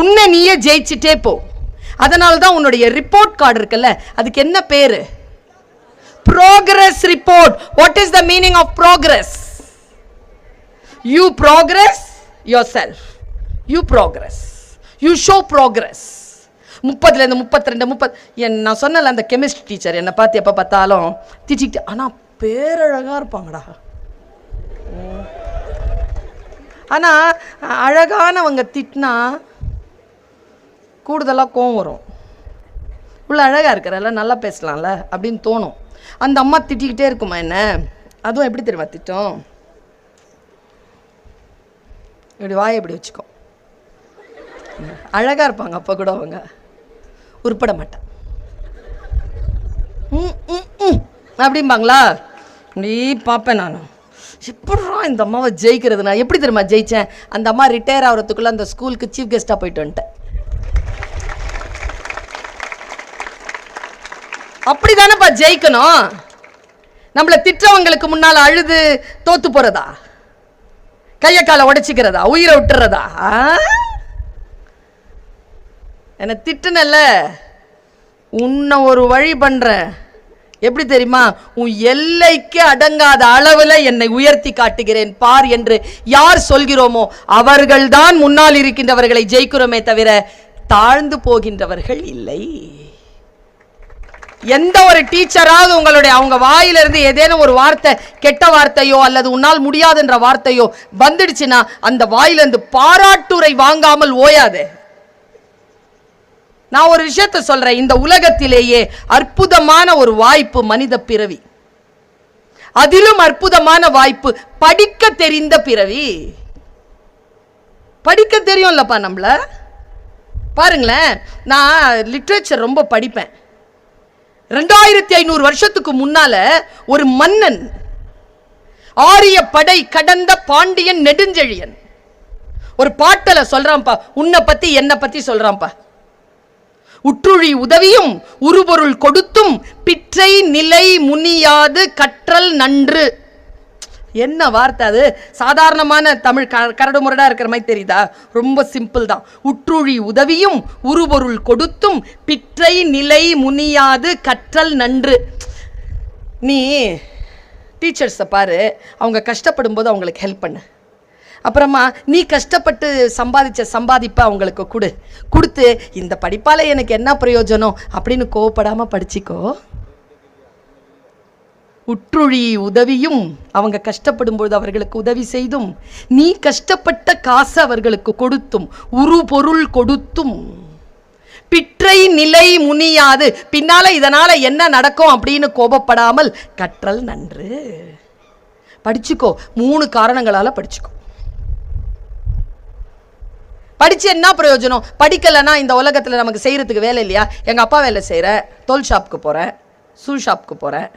உன்னை நீயே ஜெயிச்சிட்டே போ. அதனால தான் உன்னுடைய ரிப்போர்ட் கார்டு இருக்குல்ல, அதுக்கு என்ன பேரு? progress report. What is the meaning of progress? You progress yourself. You progress. You show progress. 30 32 30. நான் சொன்னல அந்த கெமிஸ்ட்ரி டீச்சர் என்னை பார்த்து எப்போ பார்த்தாலும் திட்டிக்கிட்டு, ஆனால் பேரழகாக இருப்பாங்கடா. ஆனால் அழகானவங்க திட்டினா கூடுதலாக கோவம் வரும். இவ்வளோ அழகாக இருக்கிறல்ல, நல்லா பேசலாம்ல அப்படின்னு தோணும். அந்த அம்மா திட்டிக்கிட்டே இருக்குமா என்ன? அதுவும் எப்படி தெரியுமா திட்டம்? இப்படி வாயை இப்படி வச்சுக்கோ. அழகாக இருப்பாங்க அப்போ கூட அவங்க உருப்பட மாட்டான் அப்படிம்பாங்களா? இப்படி பார்ப்பேன் நான், எப்படா இந்த அம்மாவை ஜெயிக்கிறது. நான் எப்படி தெரியுமா ஜெயித்தேன்? அந்த அம்மா ரிட்டையர் ஆகிறதுக்குள்ளே அந்த ஸ்கூலுக்கு சீஃப் கெஸ்ட்டாக போயிட்டு வந்துட்டேன். அப்படி தானேப்பா ஜெயிக்கணும். நம்மளை திட்டவங்களுக்கு முன்னால் அழுது தோத்து போகிறதா? கையை காலை உடைச்சிக்கிறதா? உயிரை விட்டுறதா? என்னை திட்டுனல்ல, உன்னை ஒரு வழி பண்ணுறேன். எப்படி தெரியுமா? உன் எல்லைக்கு அடங்காத அளவில் என்னை உயர்த்தி காட்டுகிறேன் பார் என்று யார் சொல்கிறோமோ அவர்கள்தான் முன்னால் இருக்கின்றவர்களை ஜெயிக்கிறோமே தவிர தாழ்ந்து போகின்றவர்கள் இல்லை. எந்த ஒரு டீச்சராவது அவங்க வாயிலிருந்து ஏதேனும் ஒரு வார்த்தை, கெட்ட வார்த்தையோ அல்லது உன்னால் முடியாதுன்ற வார்த்தையோ வந்துடுச்சுன்னா அந்த வாயிலிருந்து பாராட்டுரை வாங்காமல் ஓயாது. நான் ஒரு விஷயத்தை சொல்றேன், இந்த உலகத்திலேயே அற்புதமான ஒரு வாய்ப்பு மனித பிறவி. அதிலும் அற்புதமான வாய்ப்பு படிக்க தெரிந்த பிறவி. படிக்க தெரியும்லப்பா நம்மள. பாருங்களேன், நான் லிட்ரேச்சர் ரொம்ப படிப்பேன். 2500 வருஷத்துக்கு முன்னால ஒரு மன்னன், ஆரிய படை கடந்த பாண்டியன் நெடுஞ்செழியன், ஒரு பாட்டல சொல்றான்ப்பா, உன்னை பத்தி என்னை பத்தி சொல்றான்ப்பா. உற்றுழி உதவியும் உருபொருள் கொடுத்தும் பிற்றை நிலை முனியாது கற்றல் நன்று. என்ன வார்த்தை அது? சாதாரணமான தமிழ் கரடு முரடா இருக்கிற மாதிரி தெரியுதா? ரொம்ப சிம்பிள் தான். உற்றுழி உதவியும் உருபொருள் கொடுத்தும் பிற்றை நிலை முனியாது கற்றல் நன்று. நீ டீச்சர்ஸை பாரு, அவங்க கஷ்டப்படும் போது அவங்களுக்கு ஹெல்ப் பண்ணு. அப்புறமா நீ கஷ்டப்பட்டு சம்பாதிப்ப அவங்களுக்கு கொடுத்து இந்த படிப்பால் எனக்கு என்ன பிரயோஜனம் அப்படின்னு கோவப்படாமல் படிச்சிக்கோ. உற்றுழி உதவியும், அவங்க கஷ்டப்படும்போது அவர்களுக்கு உதவி செய்தும், நீ கஷ்டப்பட்ட காசு அவர்களுக்கு கொடுத்தும், உரு பொருள் கொடுத்தும், பிற்றை நிலை முனியாது, பின்னால இதனால என்ன நடக்கும் அப்படின்னு கோபப்படாமல் கற்றல் நன்று. படிச்சுக்கோ. 3 காரணங்களால படிச்சுக்கோ. படிச்சு என்ன பிரயோஜனம்? படிக்கலைன்னா இந்த உலகத்தில் நமக்கு செய்யறதுக்கு வேலை இல்லையா? எங்கள் அப்பா வேலை செய்கிறேன், தோல் ஷாப்புக்கு போகிறேன், ஷூ ஷாப்புக்கு போகிறேன்,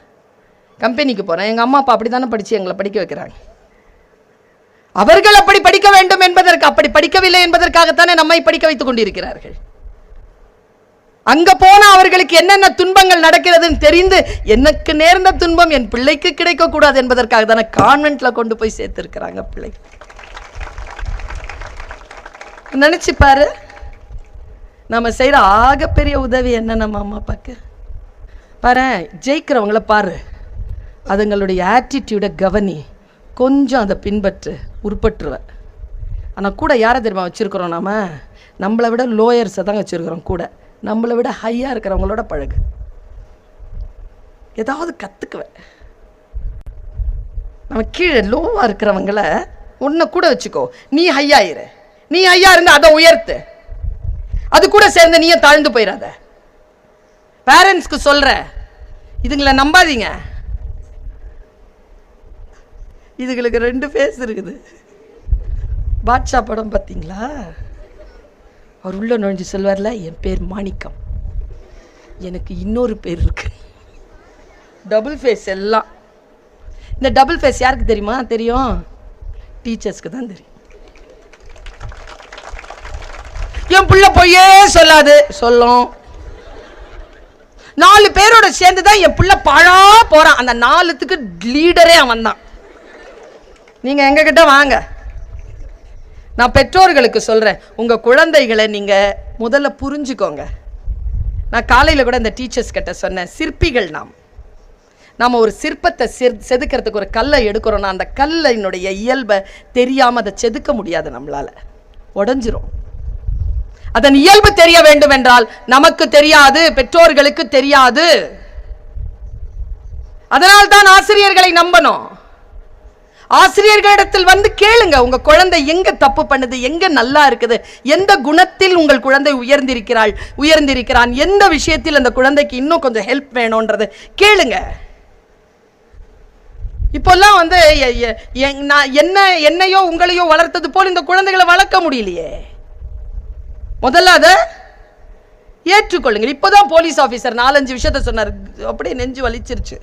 கம்பெனிக்கு போகிறேன். எங்கள் அம்மா அப்பா அப்படி தானே படித்து எங்களை படிக்க வைக்கிறாங்க. அவர்கள் அப்படி படிக்க வேண்டும் என்பதற்கு, அப்படி படிக்கவில்லை என்பதற்காகத்தானே நம்மை படிக்க வைத்துக் கொண்டிருக்கிறார்கள். அங்க போனா அவர்களுக்கு என்னென்ன துன்பங்கள் நடக்கிறதுன்னு தெரிந்து, எனக்கு நேர்ந்த துன்பம் என் பிள்ளைக்கு கிடைக்க கூடாது என்பதற்காக தானே கான்வென்ட்ல கொண்டு போய் சேர்த்திருக்கிறாங்க பிள்ளை. நினைச்சு பாரு, நம்ம செய்யற ஆகப்பெரிய உதவி என்ன நம்ம அம்மா அப்பாக்கு. பாரு, ஜெயிக்கிறவங்கள பாரு, அதுங்களுடைய ஆட்டிடியூட கவனி, கொஞ்சம் அதை பின்பற்று, உருப்பட்டுருவேன். ஆனால் கூட யாரை தெரியுமா வச்சுருக்கிறோம்? நம்மளை விட லோயர்ஸை தான் வச்சுருக்கிறோம். கூட நம்மளை விட ஹையாக இருக்கிறவங்களோட பழகு, ஏதாவது கற்றுக்குவேன். நம்ம கீழே லோவாக இருக்கிறவங்கள ஒன்றை கூட வச்சுக்கோ. நீ ஹையாயிரு, நீ ஹையா இருந்தா அதை உயர்த்து, அது கூட சேர்ந்து நீயும் தாழ்ந்து போயிடாத. பேரண்ட்ஸ்க்கு சொல்ற, இதுங்களை நம்பாதீங்க. இதுகளுக்கு 2 ஃபேஸ் இருக்குது. பாட்ஷா படம் பார்த்தீங்களா? அவர் உள்ள நுழைஞ்சு சொல்வார்ல, என் பேர் மாணிக்கம், எனக்கு இன்னொரு பேர் இருக்கு. டபுள் ஃபேஸ் எல்லாம். இந்த டபுள் ஃபேஸ் யாருக்கு தெரியுமா? தெரியும், டீச்சர்ஸ்க்கு தான் தெரியும். என் பிள்ளை பொய்யே சொல்லாது, சொல்லும். 4 பேரோட சேர்ந்துதான் என் பிள்ளை பாழா போறான். அந்த 4த்துக்கு லீடரே அவன் தான். நீங்க எங்க கிட்ட வாங்க, நான் பெற்றோர்களுக்கு சொல்றேன், உங்க குழந்தைகளை நீங்க முதல்ல புரிஞ்சுக்கோங்க. நான் காலையில கூட இந்த டீச்சர்ஸ் கிட்ட சொன்னேன், சிற்பிகள் நாம ஒரு சிற்பத்தை செதுக்கிறதுக்கு ஒரு கல்லை எடுக்கிறோம்னா அந்த கல்லினுடைய இயல்பை தெரியாம அதை செதுக்க முடியாது, நம்மளால உடைஞ்சிரும். அதன் இயல்பு தெரிய வேண்டும் என்றால் நமக்கு தெரியாது, பெற்றோர்களுக்கு தெரியாது. அதனால்தான் ஆசிரியர்களை நம்பணும். ஆசிரியர்களிடத்தில் வந்து கேளுங்க, உங்க குழந்தை எங்க தப்பு பண்ணுது, எங்க நல்லா இருக்குது, எந்த குணத்தில் உங்கள் குழந்தை உயர்ந்திருக்கிறான், எந்த விஷயத்தில் அந்த குழந்தைக்கு இன்னும் கொஞ்சம் ஹெல்ப் வேணும்ன்றது கேளுங்க. இப்பெல்லாம் வந்து என்னையோ உங்களையோ வளர்த்தது போல் இந்த குழந்தைகளை வளர்க்க முடியலையே. முதல்ல அதை ஏற்றுக்கொள்ளுங்க. இப்போதான் போலீஸ் ஆபீசர் 4-5 விஷயத்த சொன்னார், அப்படியே நெஞ்சு வலிச்சிருச்சு.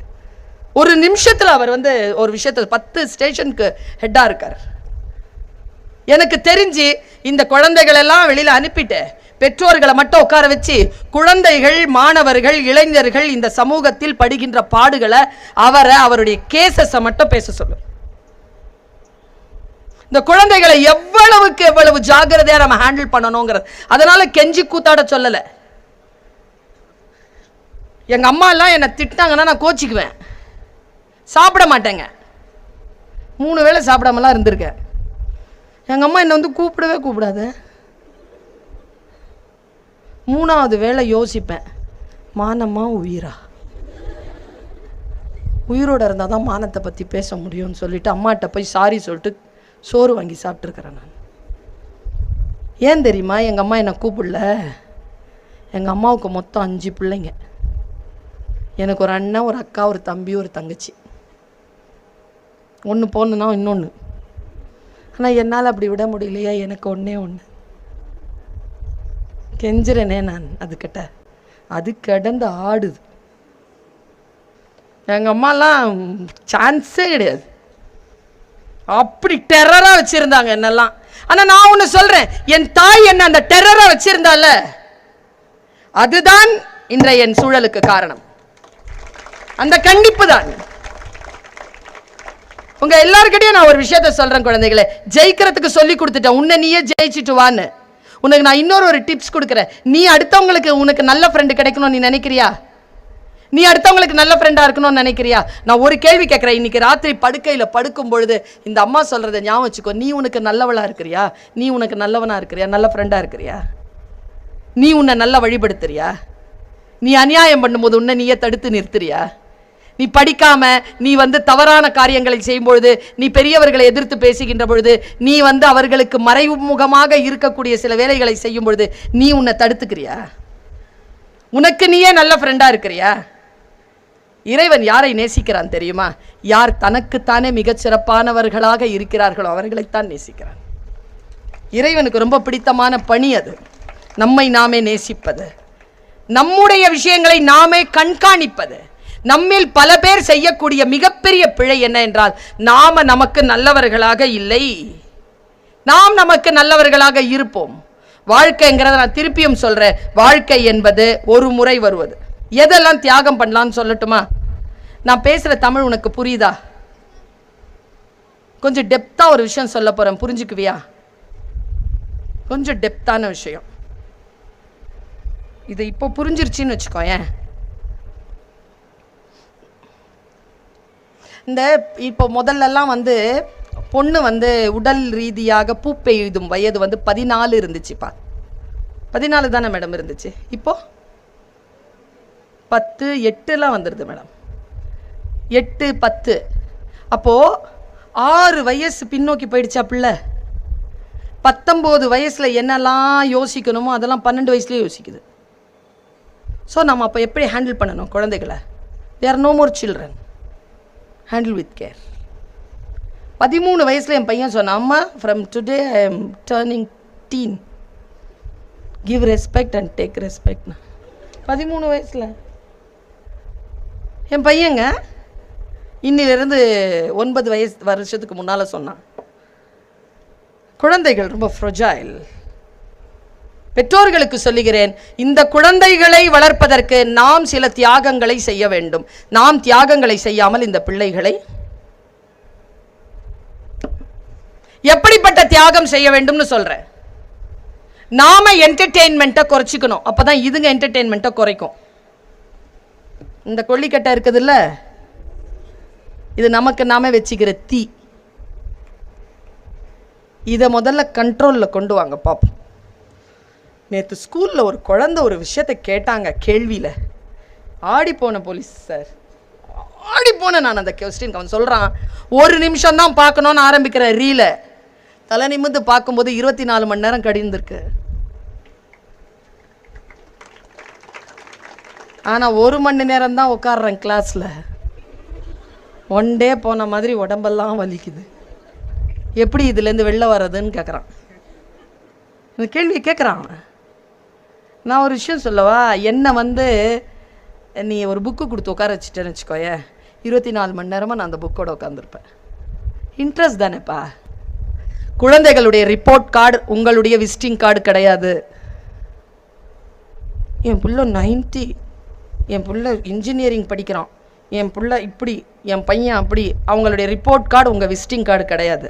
ஒரு நிமிஷத்தில் அவர் வந்து ஒரு விஷயத்த 10 ஸ்டேஷனுக்கு ஹெட்டா இருக்கார். எனக்கு தெரிஞ்சு இந்த குழந்தைகள் எல்லாம் வெளியில அனுப்பிட்டு பெற்றோர்களை மட்டும் உட்கார வச்சு குழந்தைகள், மாணவர்கள், இளைஞர்கள் இந்த சமூகத்தில் படுகின்ற பாடுகளை அவருடைய கேசஸை மட்டும் பேச சொல்லு. இந்த குழந்தைகளை எவ்வளவு ஜாக்கிரதையா நம்ம ஹேண்டில் பண்ணணுங்கிறது. அதனால கெஞ்சி கூத்தாட சொல்லல. எங்க அம்மா எல்லாம் என்ன திட்டாங்கன்னா நான் கோச்சிக்குவேன், சாப்பிட மாட்டேங்க. 3 வேளை சாப்பிடாமலாம் இருந்திருக்கேன். எங்க அம்மா என்ன வந்து கூப்பிடவே கூப்பிடாது. 3வது வேளை யோசிப்பேன், மானமா உயிரா, உயிரோட இருந்தால் தான் மானத்தை பற்றி பேச முடியும்னு சொல்லிட்டு அம்மாட்ட போய் சாரி சொல்லிட்டு சோறு வாங்கி சாப்பிட்ருக்கிறேன் நான். ஏன் தெரியுமா? எங்கள் அம்மா என்னை கூப்பிடல. எங்கள் அம்மாவுக்கு மொத்தம் 5 பிள்ளைங்க. எனக்கு ஒரு அண்ணன், ஒரு அக்கா, ஒரு தம்பி, ஒரு தங்கச்சி. ஒன்று போகணுன்னா இன்னொன்று. ஆனால் என்னால் அப்படி விட முடியலையா? எனக்கு ஒன்றே ஒன்று. கெஞ்சுறேனே நான் அதுக்கிட்ட, அது கிடந்து ஆடுது. எங்கள் அம்மாலாம் சான்ஸே கிடையாது, அப்படி டெரராக வச்சுருந்தாங்க என்னெல்லாம். ஆனால் நான் ஒன்று சொல்கிறேன், என் தாய் என்ன அந்த டெரராக வச்சுருந்தால, அதுதான் இன்றைய என் சூழலுக்கு காரணம். அந்த கண்டிப்பு தான். உங்க எல்லாருக்கிட்டையும் நான் ஒரு விஷயத்த சொல்றேன், குழந்தைகளை ஜெயிக்கிறதுக்கு சொல்லி கொடுத்துட்டேன். உன்னை நீயே ஜெயிச்சுட்டு வான்னு. உனக்கு நான் இன்னொரு டிப்ஸ் கொடுக்குறேன். நீ அடுத்தவங்களுக்கு உனக்கு நல்ல ஃப்ரெண்டு கிடைக்கணும்னு நீ நினைக்கிறியா? நீ அடுத்தவங்களுக்கு நல்ல ஃப்ரெண்டா இருக்கணும்னு நினைக்கிறியா? நான் ஒரு கேள்வி கேட்கிறேன். இன்னைக்கு ராத்திரி படுக்கையில் படுக்கும் பொழுது இந்த அம்மா சொல்றதை ஞாபகம் வச்சுக்கோ. நீ உனக்கு நல்லவளா இருக்கிறியா? நீ உனக்கு நல்லவனா இருக்கிறியா? நல்ல ஃப்ரெண்டா இருக்கிறியா? நீ உன்னை நல்லா வழிபடுத்துறியா? நீ அநியாயம் பண்ணும்போது உன்னை நீயே தடுத்து நிறுத்துறியா? நீ படிக்காம நீ வந்து தவறான காரியங்களை செய்யும் பொழுது, நீ பெரியவர்களை எதிர்த்து பேசுகின்ற பொழுது, நீ வந்து அவர்களுக்கு மறைமுகமாக இருக்கக்கூடிய சில வேலைகளை செய்யும் பொழுது நீ உன்னை தடுத்துக்கிறியா? உனக்கு நீயே நல்ல ஃப்ரெண்டா இருக்கிறியா? இறைவன் யாரை நேசிக்கிறான் தெரியுமா? யார் தனக்குத்தானே மிகச்சிறப்பானவர்களாக இருக்கிறார்களோ அவர்களைத்தான் நேசிக்கிறான். இறைவனுக்கு ரொம்ப பிடித்தமான பணி அது, நம்மை நாமே நேசிப்பது, நம்முடைய விஷயங்களை நாமே கண்காணிப்பது. நம்மில் பல பேர் செய்யக்கூடிய மிகப்பெரிய பிழை என்ன என்றால், நாம நமக்கு நல்லவர்களாக இல்லை, நாம் நமக்கு நல்லவர்களாக இருப்போம். வாழ்க்கைங்கிறத நான் திருப்பியும் சொல்றேன், வாழ்க்கை என்பது ஒரு முறை வருவது. எதெல்லாம் தியாகம் பண்ணலாம்னு சொல்லட்டுமா? நான் பேசுற தமிழ் உனக்கு புரியுதா? கொஞ்சம் டெப்தா ஒரு விஷயம் சொல்ல போறேன், புரிஞ்சுக்குவியா? கொஞ்சம் டெப்தான விஷயம். இது இப்போ புரிஞ்சிருச்சுன்னு வச்சுக்கோ. ஏன் இந்த இப்போ முதல்லலாம் வந்து பொண்ணு வந்து உடல் ரீதியாக பூ பெய்தும் வயது வந்து 14 இருந்துச்சுப்பா. 14 தானே மேடம் இருந்துச்சு. இப்போ 10, 8 வந்துடுது மேடம். 8, 10. அப்போது 6 வயசு பின்னோக்கி போயிடுச்சா பிள்ளை. 19 வயசில் என்னெல்லாம் யோசிக்கணுமோ அதெல்லாம் 12 வயசுலேயே யோசிக்குது. ஸோ நம்ம அப்போ எப்படி ஹேண்டில் பண்ணணும் குழந்தைகளை? They are no more children, handle with care. 13 வயசில் என் பையன் சொன்னான், அம்மா from today I am turning teen, give respect and take ரெஸ்பெக்ட்னா. 13 வயசில் என் பையங்க இன்னிலிருந்து 9 வருஷத்துக்கு முன்னால் சொன்னான். குழந்தைகள் ரொம்ப ஃப்ரஜைல். பெற்றோர்களுக்கு சொல்லுகிறேன், இந்த குழந்தைகளை வளர்ப்பதற்கு நாம் சில தியாகங்களை செய்ய வேண்டும். நாம் தியாகங்களை செய்யாமல் இந்த பிள்ளைகளை எப்படிப்பட்ட தியாகம் செய்ய வேண்டும்னு சொல்றேன். நாம என்டர்டெயின்மெண்ட்டை குறைச்சிக்கணும், அப்பதான் இதுங்க என்டர்டெயின்மெண்ட்டை குறைக்கும். இந்த கொல்லிக்கட்டை இருக்குதுல்ல, இது நமக்கு நாம வச்சுக்கிற தீ. இதை முதல்ல கண்ட்ரோலில் கொண்டு வாங்க பாப்போம். நேற்று ஸ்கூலில் ஒரு குழந்தை ஒரு விஷயத்தை கேட்டாங்க, கேள்வியில் ஆடி போன போலீஸ் சார், ஆடி போன நான் அந்த கொஸ்டின். அவன் சொல்கிறான், ஒரு நிமிஷம் தான் பார்க்கணுன்னு ஆரம்பிக்கிற ரீலை தலை நிமிந்து பார்க்கும்போது 24 மணி நேரம் கடிந்திருக்கு. ஆனால் 1 மணி நேரம் தான் உட்காடுறேன் கிளாஸில். ஒன் டே போன மாதிரி உடம்பெல்லாம் வலிக்குது. எப்படி இதுலேருந்து வெளில வர்றதுன்னு கேட்குறான். இந்த கேள்வி கேட்குறான். நான் ஒரு விஷயம் சொல்லவா, என்னை நீ ஒரு புக்கு கொடுத்து உட்கார வச்சுட்டேன்னு வச்சுக்கோய, 24 மணி நேரமாக நான் அந்த புக்கோட உட்காந்துருப்பேன். இன்ட்ரெஸ்ட் தானேப்பா. குழந்தைகளுடைய ரிப்போர்ட் கார்டு உங்களுடைய விசிட்டிங் கார்டு கிடையாது. என் புள்ள 90, என் புள்ள இன்ஜினியரிங் படிக்கிறான், என் புள்ள இப்படி, என் பையன் அப்படி, அவங்களுடைய ரிப்போர்ட் கார்டு உங்கள் விசிட்டிங் கார்டு கிடையாது.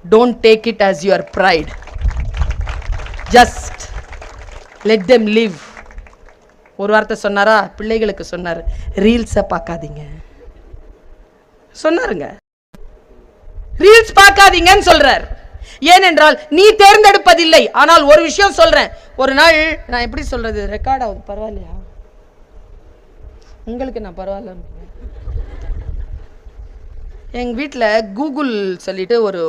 Don't take it as your pride, just let them live. ஒரு வார்த்தை சொன்னாரா, பிள்ளைகளுக்கு சொன்னார், ரீல்ஸை பார்க்காதீங்க சொன்னாருங்க. ரீல்ஸ் பார்க்காதீங்கன்னு சொல்றார். ஏனென்றால் நீ தேர்ந்தெடுப்பதில்லை. ஆனால் ஒரு விஷயம் சொல்றேன், ஒரு நாள் நான் எப்படி சொல்றது, ரெக்கார்ட் ஆகுது, பரவாயில்லையா உங்களுக்கு? நான் பரவாயில்ல. எங்கள் வீட்டில் கூகுள் சொல்லிட்டு ஒரு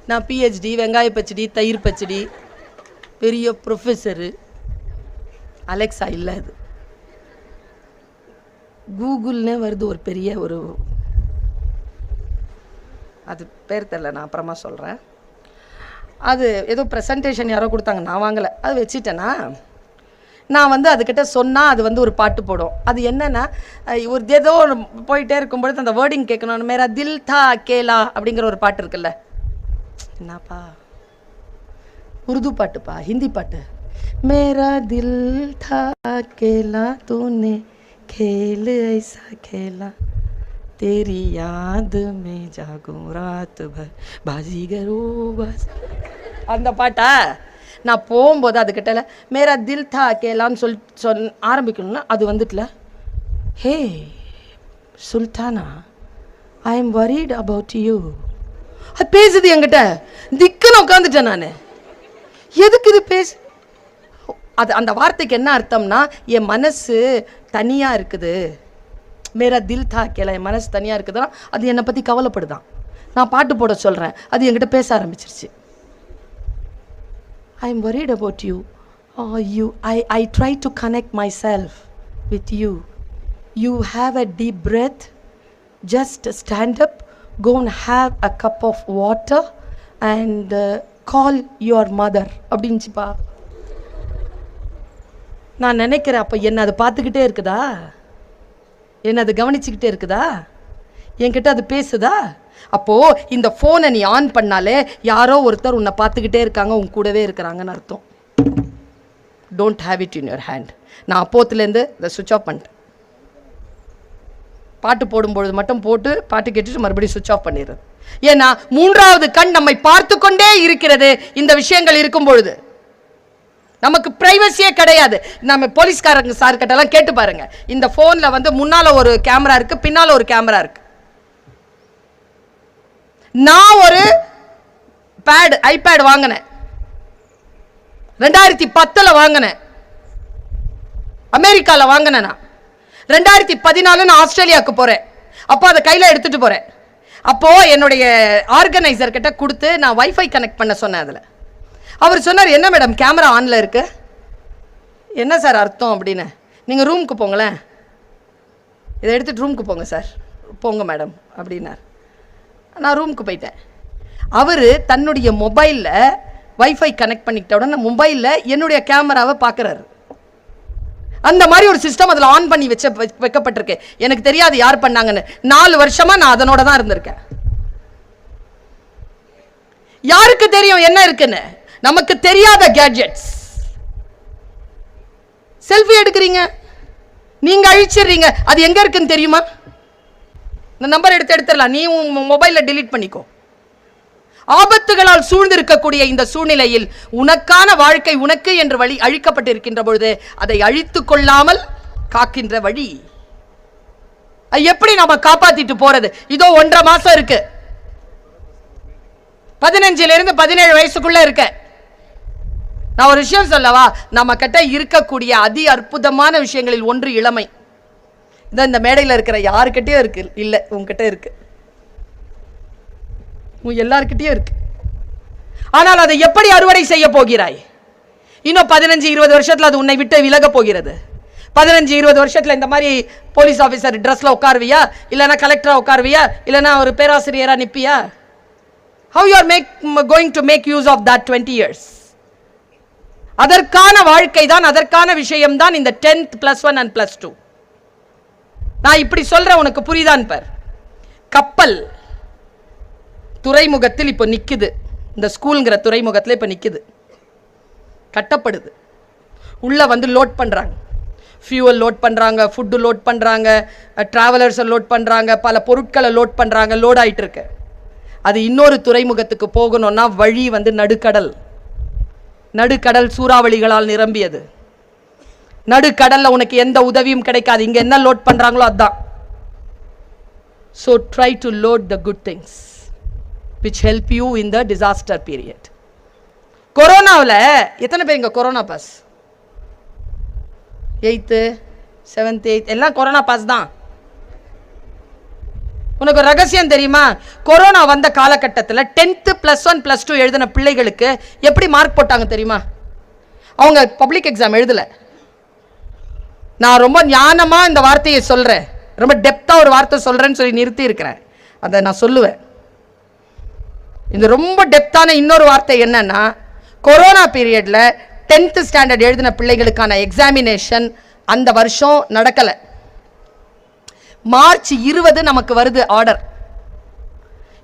நான் பிஹெச்டி, வெங்காய பச்சடி, தயிர் பச்சடி, பெரிய ப்ரொஃபஸரு. அலெக்ஸா இல்லை, அது கூகுள்னே வருது, ஒரு பெரிய ஒரு, அது பேர் தெரில, நான் அப்புறமா சொல்கிறேன். அது ஏதோ ப்ரெசன்டேஷன் யாரோ கொடுத்தாங்க, நான் வாங்கலை, அது வச்சுட்டேன்னா. நான் அதுக்கிட்ட சொன்னால் அது ஒரு பாட்டு போடும். அது என்னென்னா, ஒரு ஏதோ போயிட்டே இருக்கும்பொழுது அந்த வேர்டிங் கேட்கணும். மேரா தில் தா கேலா அப்படிங்கிற ஒரு பாட்டு இருக்குல்ல, என்னப்பா உருது பாட்டுப்பா, ஹிந்தி பாட்டு. மேரா தில் தா கேலா தூனே खेल ऐसा खेला तेरी याद में जागूं रात भर बाजीगरो बस. அந்த பாட்டா நான் போகும்போது அதுக்கிட்ட மேரா தில் தா கேலான்னு சொல் ஆரம்பிக்கணும்னா அது வந்துட்டுல, hey Sultana, I am worried about you. அது பேசுது என்கிட்ட, திக்குன்னு உட்காந்துட்டேன் நான். எதுக்கு இது பேசு? அது அந்த வார்த்தைக்கு என்ன அர்த்தம்னா, என் மனசு தனியாக இருக்குது. மேரா தில் தா கேல, என் மனசு தனியாக இருக்குதுன்னா அது என்னை பற்றி கவலைப்படுதான். நான் பாட்டு போட சொல்கிறேன், அது என்கிட்ட பேச ஆரம்பிச்சிருச்சு. ஐ am worried about you. I try to connect myself with you. You have a deep breath. Just stand up, go and have a cup of water and call your mother அப்படின்னுச்சுப்பா. நான் நினைக்கிறேன், அப்போ என்ன அது பார்த்துக்கிட்டே இருக்குதா, என்ன அது கவனிச்சுக்கிட்டே இருக்குதா, என்கிட்ட அது பேசுதா? அப்போது இந்த ஃபோனை நீ ஆன் பண்ணாலே யாரோ ஒருத்தர் உன்னை பார்த்துக்கிட்டே இருக்காங்க, உன் கூடவே இருக்கிறாங்கன்னு அர்த்தம். Don't have it in your hand. நான் அப்போத்துலேருந்து இதை சுவிட்ச் ஆஃப் பண்ணிட்டேன். பாட்டு போடும்பொழுது மட்டும் போட்டு பாட்டு கேட்டுட்டு மறுபடியும் சுவிட்ச் ஆஃப் பண்ணிடுறது. ஏன்னா 3வது கண் நம்மை பார்த்து கொண்டே இருக்கிறது. இந்த விஷயங்கள் இருக்கும் பொழுது நமக்கு பிரைவசியே கிடையாது. நம்ம போலீஸ்காரங்க சார் கிட்டலாம் கேட்டு பாருங்க, இந்த ஃபோனில் முன்னால ஒரு கேமரா இருக்கு, பின்னால ஒரு கேமரா இருக்கு. நான் ஒரு ஐபேட் வாங்கினேன், 2010 வாங்கினேன், அமெரிக்காவில் வாங்கினேன். நான் 2014 நான் ஆஸ்திரேலியாவுக்கு போகிறேன். அப்போ அதை கையில் எடுத்துகிட்டு போகிறேன். அப்போது என்னுடைய ஆர்கனைசர் கிட்ட கொடுத்து நான் வைஃபை கனெக்ட் பண்ண சொன்னேன். அதில் அவர் சொன்னார், என்ன மேடம் கேமரா ஆனில் இருக்கு? என்ன சார் அர்த்தம் அப்படின்னு. நீங்கள் ரூமுக்கு போங்களேன், இதை எடுத்துகிட்டு ரூமுக்கு போங்க சார். போங்க மேடம் அப்படின்னார். நான் ரூமுக்கு போயிட்டேன். அவர் தன்னுடைய மொபைலில் வைஃபை கனெக்ட் பண்ணிக்கிட்ட உடனே மொபைலில் என்னுடைய கேமராவை பார்க்குறாரு. அந்த மாதிரி ஒரு சிஸ்டம் அதில் ஆன் பண்ணி வைக்கப்பட்டிருக்கு. எனக்கு தெரியாது யார் பண்ணாங்கன்னு. 4 வருஷமாக நான் அதனோட தான் இருந்திருக்கேன். யாருக்கு தெரியும் என்ன இருக்குன்னு? நமக்கு தெரியாத கேட்ஜெட்ஸ். செல்ஃபி எடுக்கிறீங்க, நீங்க அழிச்சிடுறீங்க. அது எங்க இருக்குன்னு தெரியுமா? இந்த நம்பர் எடுத்துடலாம், நீ உன் மொபைல delete பண்ணிக்கோ. ஆபத்துகளால் சூழ்ந்திருக்கக்கூடிய இந்த சூழ்நிலையில் உனக்கான வாழ்க்கை உனக்கு என்று வழி அழிக்கப்பட்டிருக்கின்ற பொழுது அதை அழித்து கொள்ளாமல் காக்கின்ற வழி எப்படி நாம காப்பாத்திட்டு போறது? இதோ 1.5 மாசம் இருக்கு, 15 இருந்து 17 வயசுக்குள்ள இருக்க. நான் ஒரு விஷயம் சொல்லவா? நம்ம கிட்ட இருக்கக்கூடிய அதி அற்புதமான விஷயங்களில் ஒன்று இளமை. இந்த மேடையில் இருக்கிற யாருக்கிட்டயும் இருக்கு இல்ல, உங்ககிட்ட இருக்கு, எல்லார்கிட்டயும் இருக்கு. ஆனால் அதை எப்படி அறுவடை செய்ய போகிறாய்? இன்னும் 15-20 வருஷத்துல அது உன்னை விட்டு விலக போகிறது. 15-20 வருஷத்துல இந்த மாதிரி போலீஸ் ஆபீசர் ட்ரெஸ்ல உட்காருவியா, இல்லனா கலெக்டரா உட்காருவியா, இல்லனா ஒரு பேராசிரியரா நிப்பியா? How you are going to make use of that 20 years? அதற்கான வாழ்க்கை தான், அதற்கான விஷயம் தான் இந்த 10th +1 and +2. நான் இப்படி சொல்றேன், உனக்கு புரியுதான் பார். கப்பல் துறைமுகத்தில் இப்ப நிக்குது, இந்த ஸ்கூல்ங்கிற துறைமுகத்தில் இப்ப நிக்குது, கட்டப்படுது. உள்ள வந்து லோட் பண்றாங்க, ஃபியூவல் லோட் பண்றாங்க, ஃபுட் லோட் பண்றாங்க, டிராவலர்ஸ் லோட் பண்றாங்க, பல பொருட்களை லோட் பண்றாங்க, லோட் ஆயிட்டு இருக்கு. அது இன்னொரு துறைமுகத்துக்கு போகணும்னா வழி வந்து நடுக்கடல். நடுக்கடல் சூறாவளிகளால் நிரம்பியது. நடுக்கடல்ல உனக்கு எந்த உதவியும் கிடைக்காது. இங்க என்ன லோட் பண்றாங்களோ அதான். So try to load the good things which help you in the disaster period. கொரோனாவில் எத்தனை பேர் இங்க corona pass? 8th 7th 8th எல்லாம் கொரோனா பாஸ் தான். உனக்கு ரகசியம் தெரியுமா? கொரோனா வந்த காலகட்டத்தில் 10th +1 +2 எழுதின பிள்ளைகளுக்கு எப்படி மார்க் போட்டாங்க தெரியுமா? அவங்க பப்ளிக் எக்ஸாம் எழுதல. நான் ரொம்ப ஞானமா இந்த வார்த்தையை சொல்றேன், ரொம்ப டெப்தா ஒரு வார்த்தை சொல்றேன்னு சொல்லி நிறுத்தி இருக்கிறேன். அதை நான் சொல்லுவேன். இந்த ரொம்ப டெப்தான இன்னொரு வார்த்தை என்னன்னா, கொரோனா பீரியட்ல 10th ஸ்டாண்டர்ட் எழுதின பிள்ளைகளுக்கான எக்ஸாமினேஷன் அந்த வருஷம் நடக்கல. மார்ச் 20 நமக்கு வருது ஆர்டர்,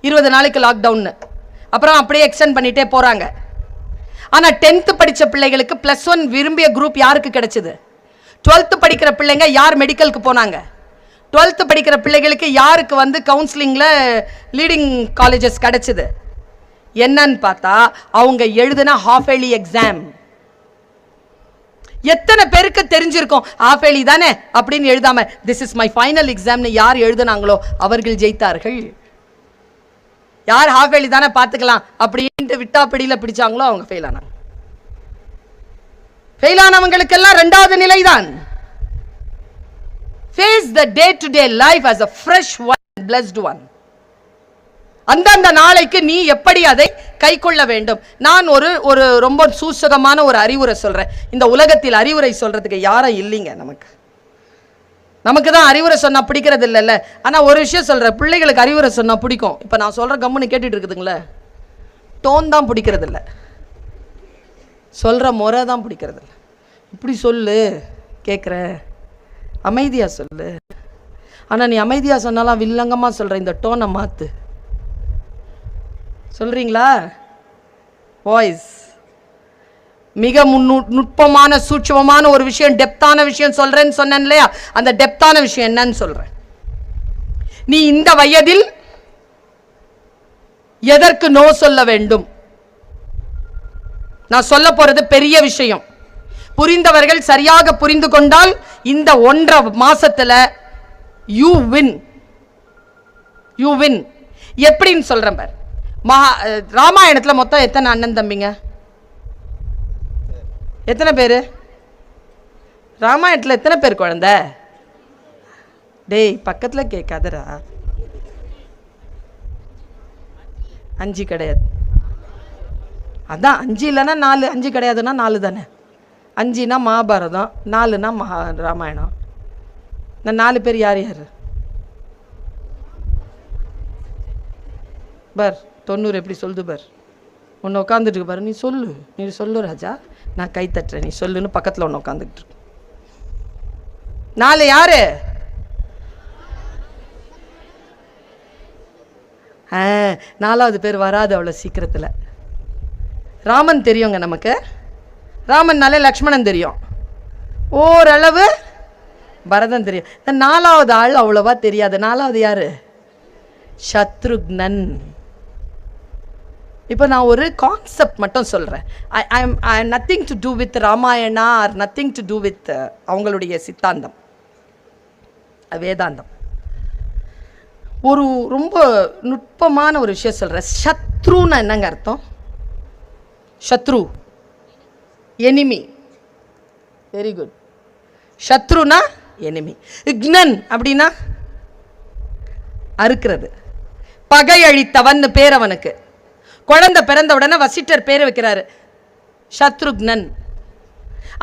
20 நாளைக்கு லாக்டவுன். அப்புறம் அப்படியே எக்ஸ்டெண்ட் பண்ணிட்டே போறாங்க. ஆனா 10th படிச்ச பிள்ளைகளுக்கு +1 விரும்பிய குரூப் யாருக்கு கிடைச்சது? 12th படிக்கிற பிள்ளைங்க யார் மெடிக்கலுக்கு போனாங்க? 12th படிக்கிற பிள்ளைகளுக்கு யாருக்கு வந்து கவுன்சிலிங்ல லீடிங் காலேஜஸ் கிடைச்சது? என்னன்னு பார்த்தா அவங்க எழுதின ஹாஃப் ஏர்லி எக்ஸாம். எத்தனை பேருக்கு தெரிஞ்சிருக்கும் ஹாஃப் ஏர்லி தானே அப்படின்னு எழுதாம திஸ் இஸ் மை ஃபைனல் எக்ஸாம்னு யார் எழுதினாங்களோ அவர்கள் ஜெயித்தார்கள். யார் ஹாஃப் ஏர்லி தானே பார்த்துக்கலாம் அப்படின்ட்டு விட்டா பிடியில பிடிச்சாங்களோ அவங்க ஃபெயில் ஆனாங்க. ஃபெயில் ஆனவங்களுக்கெல்லாம் 2வது நிலை தான். Face the day-to-day life as a fresh one, blessed one. அந்தந்த நாளைக்கு நீ எப்படி அதை கை கொள்ள வேண்டும். நான் ஒரு ரொம்ப சூசகமான ஒரு அறிவுரை சொல்றேன். இந்த உலகத்தில் அறிவுரை சொல்றதுக்கு யாரும் இல்லைங்க. நமக்கு தான் அறிவுரை சொன்னா பிடிக்கிறது இல்லைல்ல. ஆனா ஒரு விஷயம் சொல்றேன், பிள்ளைகளுக்கு அறிவுரை சொன்னா பிடிக்கும். இப்ப நான் சொல்ற கம்முன்னு கேட்டுட்டு இருக்குதுங்களே, டோன் தான் பிடிக்கிறது இல்லை, சொல்ற முறை தான் பிடிக்கிறது இல்லை. இப்படி சொல்லு கேட்குற, அமைதியா சொல்லு. ஆனா நீ அமைதியா சொன்னாலும் வில்லங்கமா சொல்ற, இந்த டோனை மாத்து. சொல்றீங்களா வாய்ஸ்? மிக நுட்பமான சூட்சமமான ஒரு விஷயம், டெப்தான விஷயம் சொல்றேன்னு சொன்னேன் இல்லையா? அந்த டெப்தான விஷயம் என்னன்னு சொல்றேன். நீ இந்த வயதில் எதற்கு நோ சொல்ல வேண்டும்? நான் சொல்ல போறது பெரிய விஷயம். புரிந்தவர்கள் சரியாக புரிந்து கொண்டால் இந்த 1.5 மாசத்துல யூ வின். எப்படின்னு சொல்றேன் பார். ராமாயணத்துல மொத்தம் எத்தனை அண்ணன் தம்பிங்க? எத்தனை பேரு? ராமாயணத்துல எத்தனை பேர் குழந்தை? டேய் பக்கத்துல கேட்காதரா. 5 கிடையாது. அதான் 5 இல்லைன்னா 4. 5 கிடையாதுன்னா 4 தானே. 5னா மகாபாரதம், 4னா ராமாயணம். இந்த 4 பேர் யார் யார்? பர் 90 எப்படி சொல்லுது பார். உன்னை உட்காந்துட்டு பாரு, நீ சொல்லு ராஜா, நான் கை தட்டுறேன், நீ சொல்லுன்னு பக்கத்தில் ஒன்று உட்காந்துக்கிட்டு இருக்கு. 4 யாரு? 4வது பேர் வராது அவ்வளோ சீக்கிரத்தில். ராமன் தெரியுங்க நமக்கு. ராமன்னாலே லக்ஷ்மணன் தெரியும். ஓரளவு பரதன் தெரியும். இந்த 4வது ஆள் அவ்வளவா தெரியாது. 4வது யாரு? சத்ருக்னன். இப்போ நான் ஒரு கான்செப்ட் மட்டும் சொல்கிறேன். I nothing to do with Ramayana or nothing to do with அவங்களுடைய சித்தாந்தம், வேதாந்தம். ஒரு ரொம்ப நுட்பமான ஒரு விஷயம் சொல்கிறேன். சத்ருன்னா என்னங்க அர்த்தம்? சத்ரு, எனிமி. Very good. சத்ருனா எனிமி. இக்னன் அப்படின்னா அறுக்கிறது. பகை அழித்தவன் பேர் அவனுக்கு. குழந்தை பிறந்த உடனே வசிட்டர் பேர் வைக்கிறாரு சத்ருக்னன்.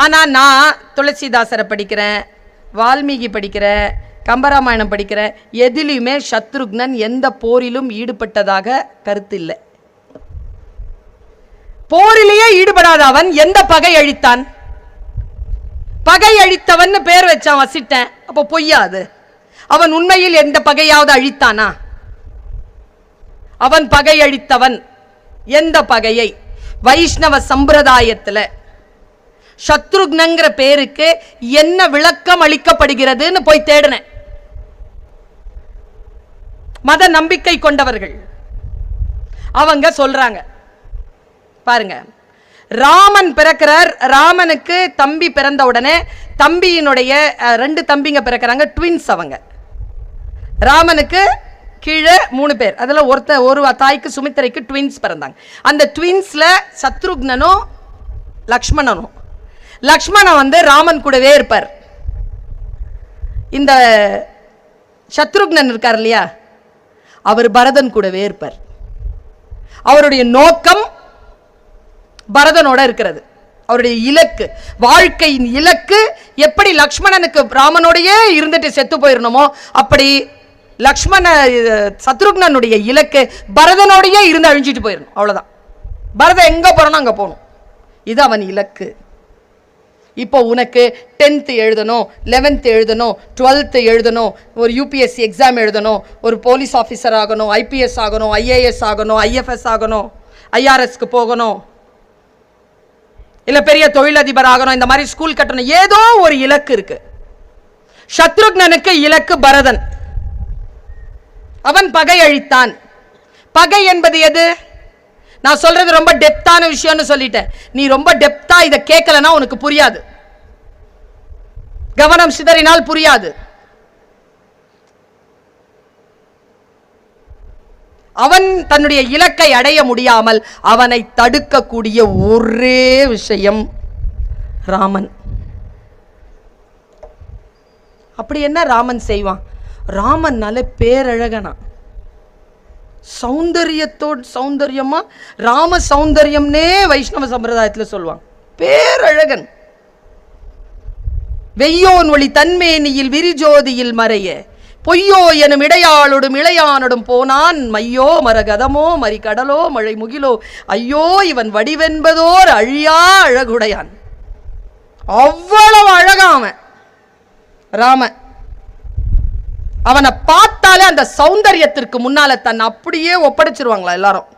ஆனால் நான் துளசிதாசரை படிக்கிறேன், வால்மீகி படிக்கிறேன், கம்பராமாயணம் படிக்கிறேன். எதிலுமே சத்ருக்னன் எந்த போரிலும் ஈடுபட்டதாக கருத்து இல்லை. போரிலேயே ஈடுபடாத அவன் எந்த பகை அழித்தான்? பகை அழித்தவன் பேர் வச்சான் வசிட்டேன். அப்போ பொய்யாது. அவன் உண்மையில் எந்த பகையாவது அழித்தானா? அவன் பகை அழித்தவன். எந்த பகையை? வைஷ்ணவ சம்பிரதாயத்தில் சத்ருக்னங்கிற பேருக்கு என்ன விளக்கம் அளிக்கப்படுகிறதுன்னு போய் தேடினேன். மத நம்பிக்கை கொண்டவர்கள் அவங்க சொல்றாங்க பாருங்க. ராமன் பிறக்கிறார். ராமனுக்கு தம்பி பிறந்த உடனே தம்பியினுடைய 2 தம்பிங்க பிறக்கிறாங்க, ட்வின்ஸ். அவங்க ராமனுக்கு கீழே 3 பேர். அதில் ஒரு தாய்க்கு சுமித்திரைக்கு ட்வின்ஸ் பிறந்தாங்க. அந்த ட்வின்ஸ்ல சத்ருக்னனும் லக்ஷ்மணனும். லக்ஷ்மணன் ராமன் கூடவே இருப்பார். இந்த சத்ருக்னன் இருக்கார் இல்லையா, அவர் பரதன் கூடவே இருப்பார். அவருடைய நோக்கம் பரதனோட இருக்கிறது. அவருடைய இலக்கு, வாழ்க்கையின் இலக்கு எப்படி லக்ஷ்மணனுக்கு ராமனோடையே இருந்துட்டு செத்து போயிடணுமோ அப்படி சத்ருக்னனுடைய இலக்கு பரதனோடையே இருந்து அழிஞ்சிட்டு போயிடணும். அவ்வளவுதான். பரதன் எங்க போறணும் அங்க போகணும். இது அவன் இலக்கு. இப்போ உனக்கு 10th எழுதணும், 11th எழுதணும், 12th எழுதணும், ஒரு UPSC எக்ஸாம் எழுதணும், ஒரு போலீஸ் ஆஃபீஸர் ஆகணும், IPS ஆகணும், IAS ஆகணும், IFS ஆகணும், IRSக்கு போகணும், இல்ல பெரிய தொழிலதிபர் ஆகணும், இந்த மாதிரி ஸ்கூல் கட்டணும். ஏதோ ஒரு இலக்கு இருக்கு. சத்ருக்னனுக்கு இலக்கு பரதன். அவன் பகை அழித்தான். பகை என்பது எது? நான் சொல்றது ரொம்ப டெப்தான விஷயம்னு சொல்லிட்டேன். நீ ரொம்ப டெப்தா இதை கேட்கலன்னா உனக்கு புரியாது. கவனம் சிதறினால் புரியாது. அவன் தன்னுடைய இலக்கை அடைய முடியாமல் அவனை தடுக்கக்கூடிய ஒரே விஷயம் ராமன். அப்படி என்ன ராமன் செய்வான்? ராமன் நல்ல பேரழகனா, சௌந்தரியமா, ராம சௌந்தரியம்னே வைஷ்ணவ சம்பிரதாயத்தில் சொல்லுவாங்க. பேரழகன். வெய்யோன் ஒளி தன்மேனியில் விரிஜோதியில் மறைய பொய்யோ எனும் இடையாளோடும் இளையானோடும் போனான் மையோ மரகதமோ மறி கடலோ மழை முகிலோ ஐயோ இவன் வடிவென்பதோர் அழியா அழகுடையான். அவ்வளவு அழகாமன் ராமன். அவனை பார்த்தாலே அந்த சௌந்தரியத்திற்கு முன்னால தன்னை அப்படியே ஒப்படைச்சிருவாங்களா எல்லாரும்.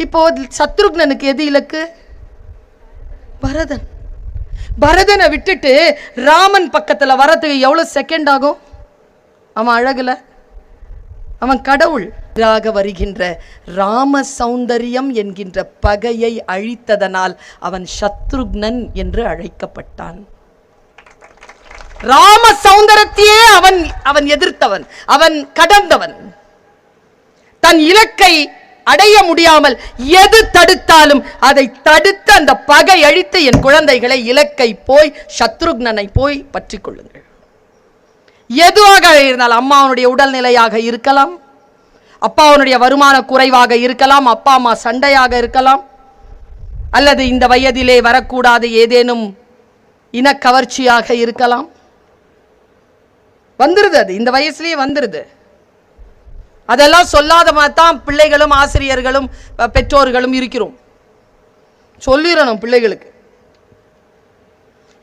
இப்போ சத்ருக்னனுக்கு எது இலக்கு? பரதன். பரதனை விட்டுட்டு ராமன் பக்கத்துல வரதுக்கு எவ்வளவு செகண்ட் ஆகும்? அவன் அழகுல, அவன் கடவுள். வருகின்ற ராம சௌந்தரியம் என்கின்ற பகையை அழித்ததனால் அவன் சத்ருக்னன் என்று அழைக்கப்பட்டான். ராம சௌந்தரத்தையே அவன் எதிர்த்தவன், அவன் கடந்தவன். தன் இலக்கை அடைய முடியாமல் எது தடுத்தாலும் அதை தடுத்து அந்த பகை அழித்து என் குழந்தைகளை இலக்கை போய் சத்ருக்னனை போய் பற்றி கொள்ளுங்கள். எதுவாக இருந்தாலும், அம்மாவனுடைய உடல்நிலையாக இருக்கலாம், அப்பாவனுடைய வருமான குறைவாக இருக்கலாம், அப்பா அம்மா சண்டையாக இருக்கலாம், அல்லது இந்த வயதிலே வரக்கூடாத ஏதேனும் இனக்கவர்ச்சியாக இருக்கலாம். வந்துருது, அது இந்த வயசுலயே வந்துருது. அதெல்லாம் சொல்லாத மாதிரி தான் பிள்ளைகளும் ஆசிரியர்களும் பெற்றோர்களும் இருக்கிறோம். சொல்லிடணும் பிள்ளைகளுக்கு.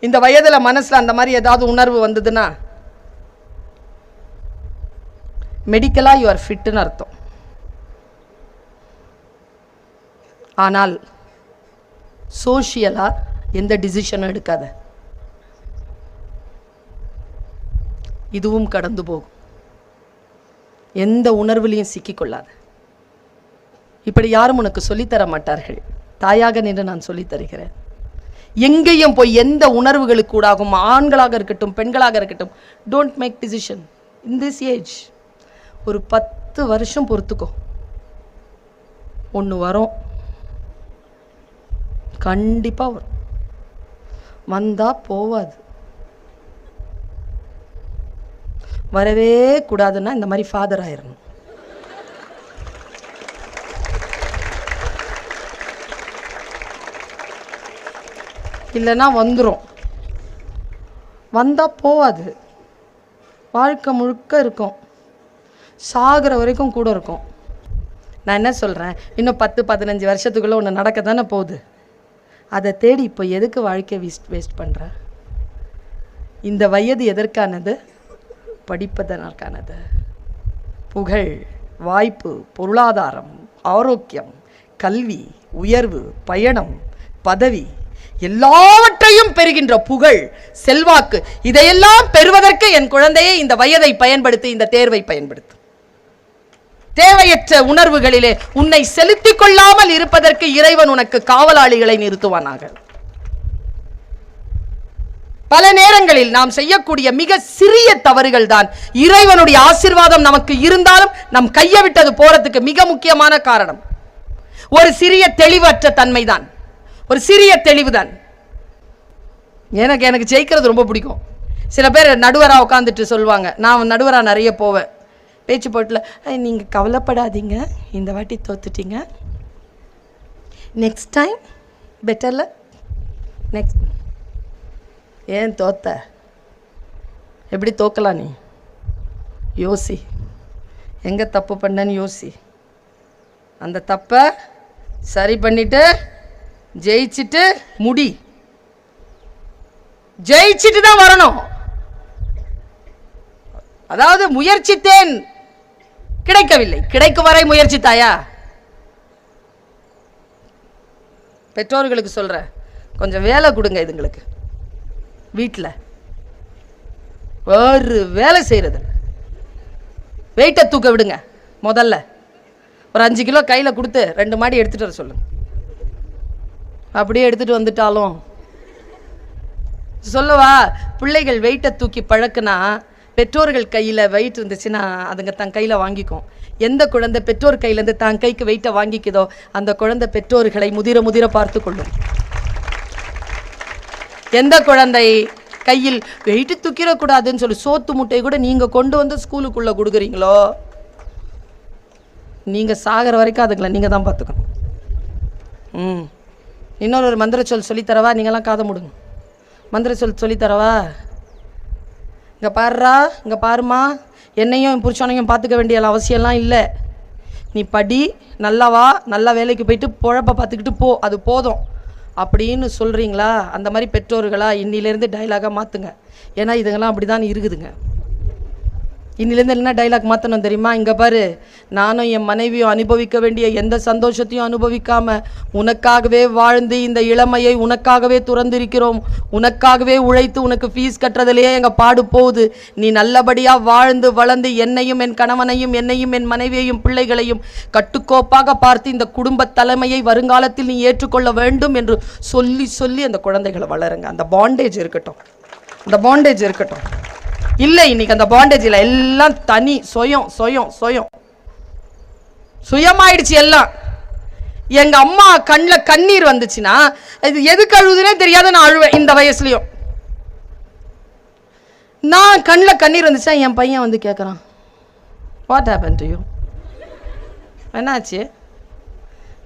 இந்த வயதுல மனசுல அந்த மாதிரி ஏதாவது உணர்வு வந்ததுன்னா மெடிக்கலா யூ ஆர் ஃபிட்னு அர்த்தம். ஆனால் சோஷியலா எந்த டிசிஷனும் எடுக்காத. இதுவும் கடந்து போகும். எந்த உணர்வுலையும் சிக்கிக்கொள்ளாத. இப்படி யாரும் உனக்கு சொல்லித்தர மாட்டார்கள். தாயாக நின்று நான் சொல்லித் தருகிறேன். எங்கேயும் போய் எந்த உணர்வுகளுக்கு கூடாகும், ஆண்களாக இருக்கட்டும் பெண்களாக இருக்கட்டும், don't make decision in this age. ஒரு 10 வருஷம் பொறுத்துக்கோ, ஒன்று வரும், கண்டிப்பாக வரும். வந்தால் போவாது. வரவே கூடாதுன்னா இந்த மாதிரி ஃபாதர் ஆயிடணும். இல்லைன்னா வந்துடும். வந்தால் போவாது. வாழ்க்கை முழுக்க இருக்கும். சாகிற வரைக்கும் கூட இருக்கும். நான் என்ன சொல்கிறேன், இன்னும் 10-15 வருஷத்துக்குள்ளே ஒன்று நடக்க தானே போகுது. அதை தேடி இப்போ எதுக்கு வாழ்க்கை வேஸ்ட் பண்ணுற? இந்த வயது எதற்கானது? படிப்பதற்கானது. புகழ், வாய்ப்பு, பொருளாதாரம், ஆரோக்கியம், கல்வி, உயர்வு, பயணம், பதவி, எல்லாவற்றையும் பெறுகின்ற புகழ், செல்வாக்கு, இதையெல்லாம் பெறுவதற்கு என் குழந்தையை இந்த வயதை பயன்படுத்தி, இந்த தேர்வை பயன்படுத்து. தேவையற்ற உணர்வுகளிலே உன்னை செலுத்திக் கொள்ளாமல் இருப்பதற்கு இறைவன் உனக்கு காவலாளிகளை நிறுத்துவானாக. பல நேரங்களில் நாம் செய்யக்கூடிய மிக சிறிய தவறுகள் தான் இறைவனுடைய ஆசீர்வாதம் நமக்கு இருந்தாலும் நம் கையை விட்டது போறதுக்கு மிக முக்கியமான காரணம். ஒரு சிறிய தெளிவற்ற தன்மைதான், ஒரு சிறிய தெளிவுதான். எனக்கு ஜெயிக்கிறது ரொம்ப பிடிக்கும். சில பேர் நடுவராக உட்காந்துட்டு சொல்லுவாங்க, நான் நடுவராக நிறைய போவேன் பேச்சு போட்டில், நீங்கள் கவலைப்படாதீங்க, இந்த வாட்டி தோத்துட்டீங்க, நெக்ஸ்ட் டைம் பெட்டரில். நெக்ஸ்ட் ஏன் தோத்த? எப்படி தோக்கலாம்? நீ யோசி, எங்கே தப்பு பண்ணன்னு யோசி. அந்த தப்பை சரி பண்ணிட்டு ஜெயிச்சுட்டு முடி. ஜெயிச்சுட்டு தான் வரணும். அதாவது முயற்சித்தேன், கிடைக்கவில்லை, கிடைக்கும் வரை முயற்சித்தாயா? பெற்றோர்களுக்கு சொல்ற, கொஞ்சம் வேலை கொடுங்க இதுங்களுக்கு. வீட்டில் ஒரு வேலை செய்யறது, வெயிட்டை தூக்க விடுங்க. முதல்ல ஒரு 5 கிலோ கையில் கொடுத்து 2 மாடி எடுத்துட்டு வர சொல்லுங்க. அப்படியே எடுத்துட்டு வந்துட்டாலும் சொல்லவா, பிள்ளைகள் வெயிட்டை தூக்கி பழக்குனா, பெற்றோர்கள் கையில் வெயிட் இருந்துச்சுன்னா அதுங்க தன் கையில் வாங்கிக்கும். எந்த குழந்தை பெற்றோர் கையிலேருந்து தன் கைக்கு வெயிட்டை வாங்கிக்குதோ அந்த குழந்தை பெற்றோர்களை முதிர முதிர பார்த்து கொள்ளும். எந்த குழந்தை கையில் வெயிட்டு தூக்கிடக்கூடாதுன்னு சொல்லி சோத்து முட்டையை கூட நீங்கள் கொண்டு வந்து ஸ்கூலுக்குள்ளே கொடுக்குறீங்களோ, நீங்கள் சாகிற வரைக்கும் அதுங்களை நீங்கள் தான் பார்த்துக்கணும். இன்னொரு மந்திர சொல் சொல்லித்தரவா? நீங்களாம் காதை முடுங்க. மந்திர சொல் சொல்லித்தரவா? இங்கே பாருறா, இங்கே பாருமா, என்னையும் புருஷனையும் பார்த்துக்க வேண்டிய அவசியம்லாம் இல்லை. நீ படி, நல்லா வா, நல்லா வேலைக்கு போயிட்டு பொழப்பை பார்த்துக்கிட்டு போ, அது போதும் அப்படின்னு சொல்கிறீங்களா? அந்த மாதிரி பெற்றோர்களா இன்னிலேருந்து டைலாகாக மாற்றுங்க. ஏன்னா இதுங்கெல்லாம் அப்படி தான் இருக்குதுங்க. இன்னிலேருந்து என்ன டைலாக் மாற்றணும் தெரியுமா? இங்கே பாரு, நானும் என் மனைவியும் அனுபவிக்க வேண்டிய எந்த சந்தோஷத்தையும் அனுபவிக்காமல் உனக்காகவே வாழ்ந்து இந்த இளமையை உனக்காகவே துறந்திருக்கிறோம். உனக்காகவே உழைத்து உனக்கு ஃபீஸ் கட்டுறதுலேயே எங்கள் பாடு போகுது. நீ நல்லபடியாக வாழ்ந்து வளர்ந்து என்னையும் என் கணவனையும் என்னையும் என் மனைவியையும் பிள்ளைகளையும் கட்டுக்கோப்பாக பார்த்து இந்த குடும்ப தலைமையை வருங்காலத்தில் நீ ஏற்றுக்கொள்ள வேண்டும் என்று சொல்லி சொல்லி அந்த குழந்தைகளை வளருங்க. அந்த பாண்டேஜ் இருக்கட்டும், அந்த பாண்டேஜ் இருக்கட்டும். இல்லை, இன்னைக்கு அந்த பாண்டேஜ் இல்லை, எல்லாம் தனி சுயம் சுயம் சுயம் சுயமாயிடுச்சு எல்லாம். எங்க அம்மா கண்ணில் கண்ணீர் வந்துச்சுன்னா இது எதுக்கு அழுதுனே தெரியாத நான் அழுவேன். இந்த வயசுலயும் நான் கண்ணில் கண்ணீர் வந்துச்சா என் பையன் வந்து கேட்குறான், வாட் ஹேப்பன் டு யூ? என்னாச்சு?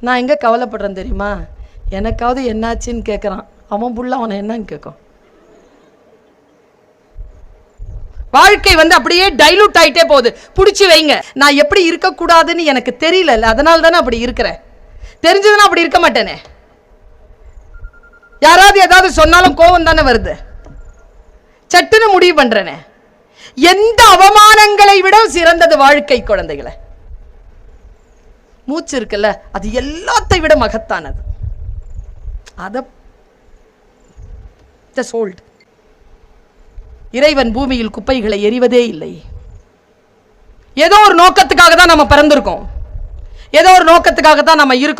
நான் எங்கே கவலைப்படுறேன் தெரியுமா? எனக்காவது என்னாச்சுன்னு கேட்குறான். அவன் புள்ள அவனை என்னன்னு கேட்கும். வாழ்க்கை வந்து அப்படியே டைலூட் ஆகிட்டே போகுது. பிடிச்சி வைங்க. நான் எப்படி இருக்கக்கூடாதுன்னு எனக்கு தெரியல, அதனால தானே அப்படி இருக்கிறேன். தெரிஞ்சதுன்னா அப்படி இருக்க மாட்டேனே. யாராவது ஏதாவது சொன்னாலும் கோபம் தானே வருது. சட்டுன்னு முடிவு பண்றேனே. எந்த அவமானங்களை விட சிறந்தது வாழ்க்கை குழந்தைகளை. மூச்சு இருக்குல்ல, அது எல்லாத்தை விட மகத்தானது. அதை ஜஸ்ட் சோல்ட். இறைவன் பூமியில் குப்பைகளை எறிவதே இல்லை. ஏதோ ஒரு நோக்கத்துக்காக தான் நம்ம பிறந்திருக்கோம், ஏதோ ஒரு நோக்கத்துக்காக தான் நம்ம இருக்கிறோம்.